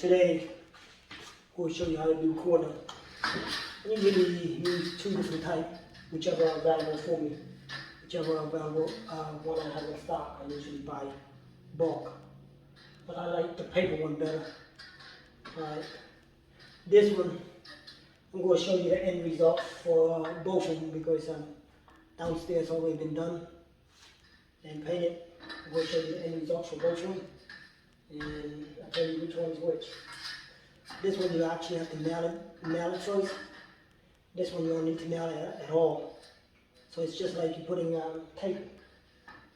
Today, we'll show you how to do corner. You really use two different types, whichever are available for me. Whichever are available, one I have in stock, I usually buy bulk. But I like the paper one better. Alright. This one, I'm going to show you the end result for both of them because downstairs already been done and painted. I'm going to show you the end result for both of them. And I'll tell you which one is which. This one you actually have to nail it first. This one you don't need to nail it at all. So it's just like you're putting tape,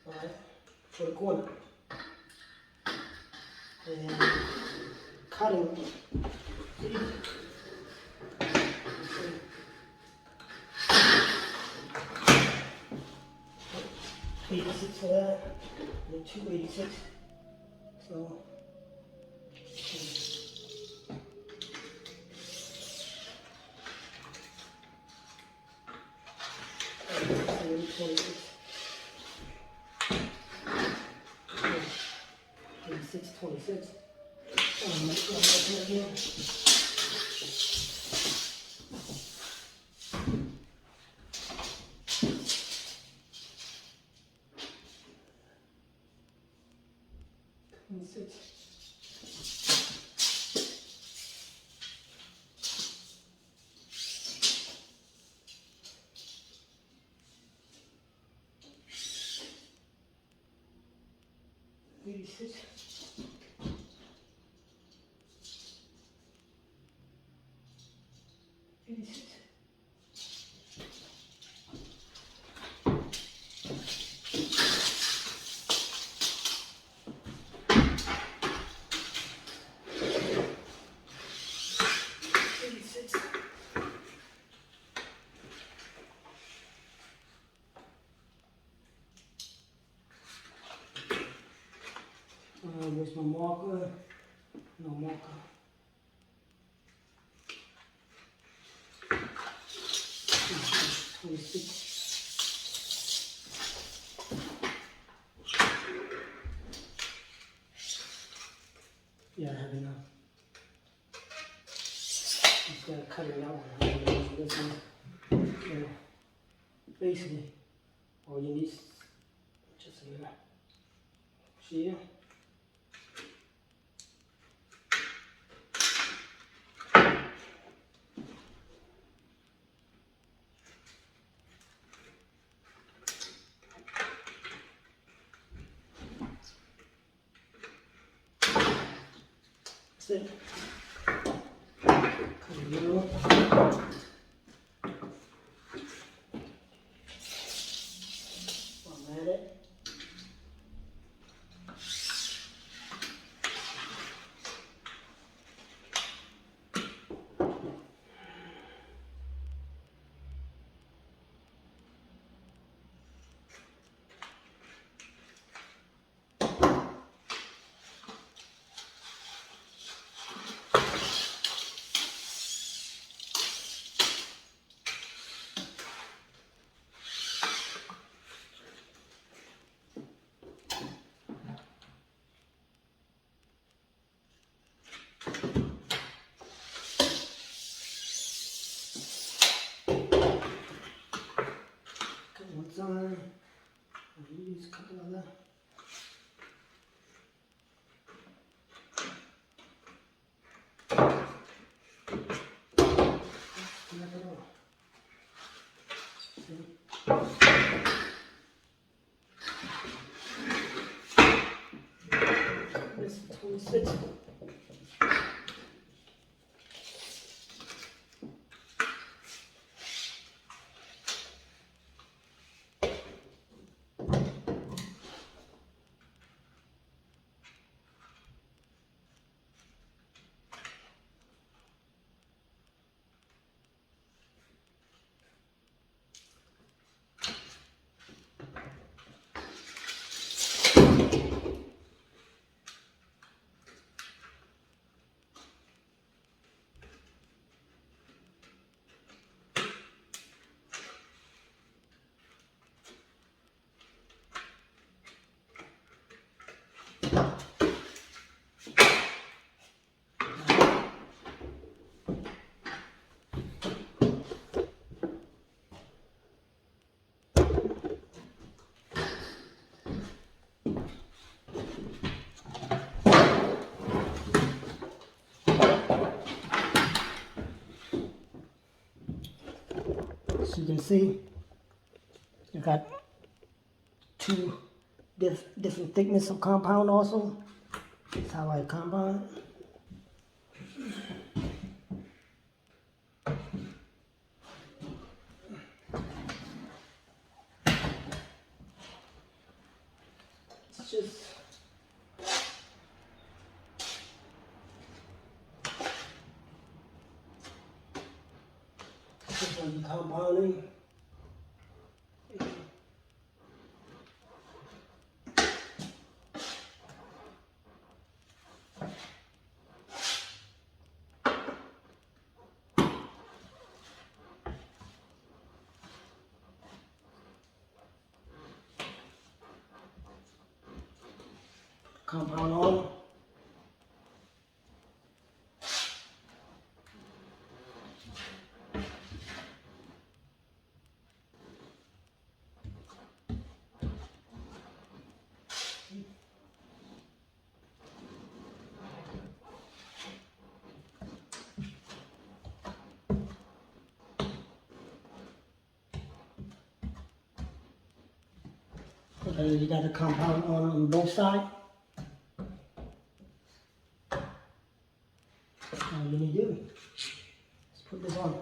alright, for the corner. And cutting. 86 for that, and 286. So. 26. Again. 86. 86. 86. Where's my marker? No marker. 26. Yeah, I have enough. Just gotta cut it out. This one. So basically, all you need is just a little. See ya. That's it. Cut a little. Format it. One, I'll use a couple of that. This is 26. you can see, you got two different thickness of compound also. That's how I compound it. It's just when you compounding. Compound on. Okay, you got the compound on both sides. All you need to do is put this on.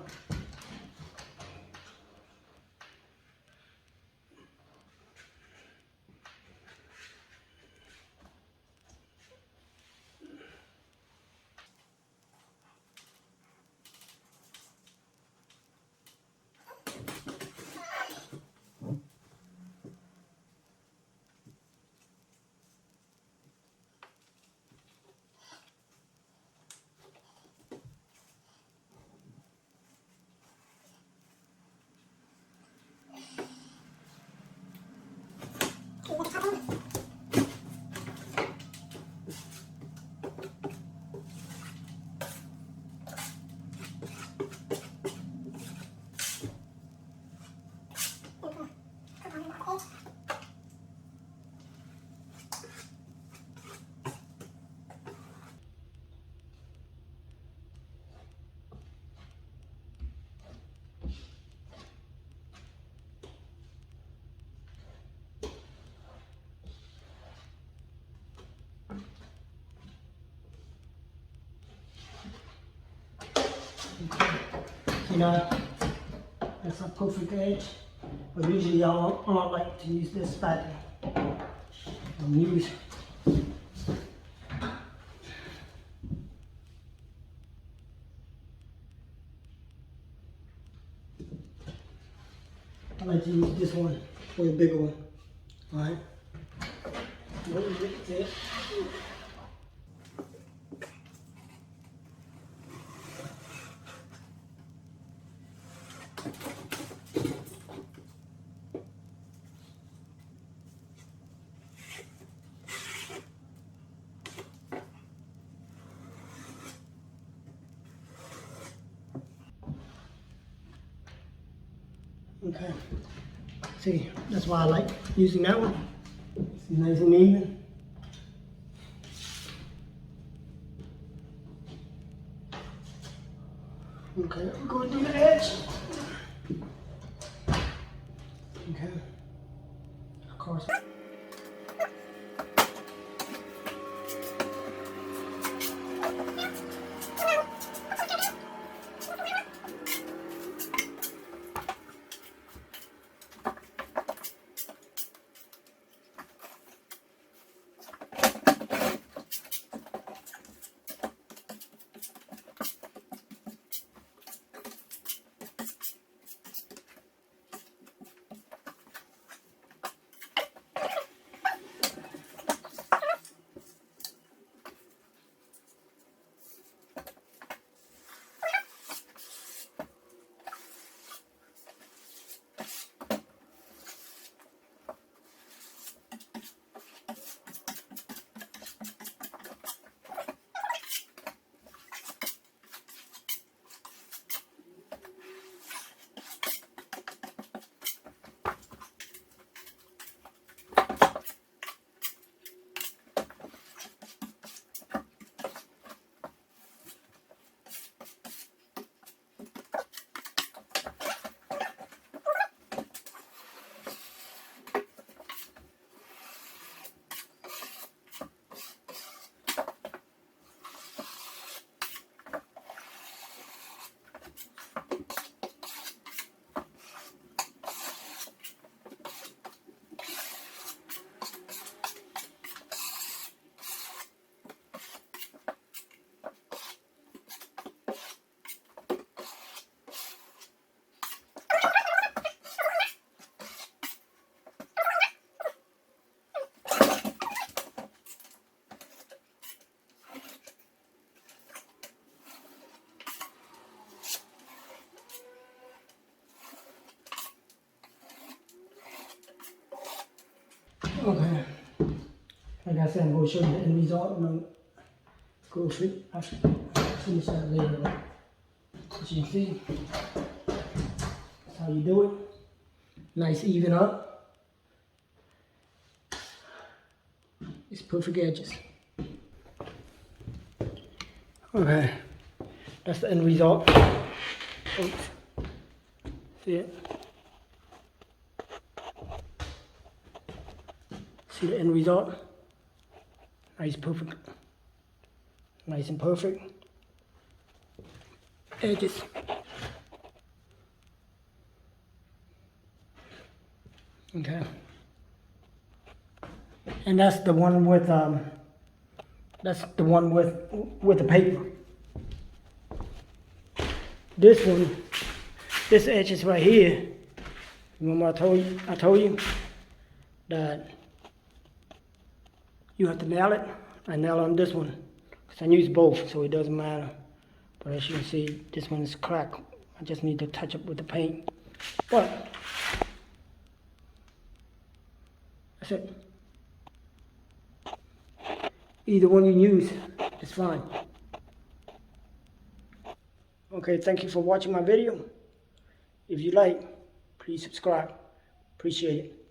You know, that's a perfect edge, but usually I don't like to use this spatula. Use I like to use this one for the bigger one. Alright? That's it. Okay. See, that's why I like using that one. It's nice and even. Okay, I'm going to do the edge. Okay. Of course. Okay. Like I said, I'm going to show you the end result. I'm going to go finish that later. As you can see, that's how you do it. Nice even up. It's perfect edges. Okay, that's the end result. Oops. See it? See the end result? Nice, perfect. Nice and perfect. Edges. Okay. And that's the one with the paper. This one, this edge is right here. Remember I told you that you have to nail it. I nail on this one because I use both, so it doesn't matter. But as you can see, this one is cracked. I just need to touch up with the paint. But that's it. Either one you use, it's fine. Okay, thank you for watching my video. If you like, please subscribe. Appreciate it.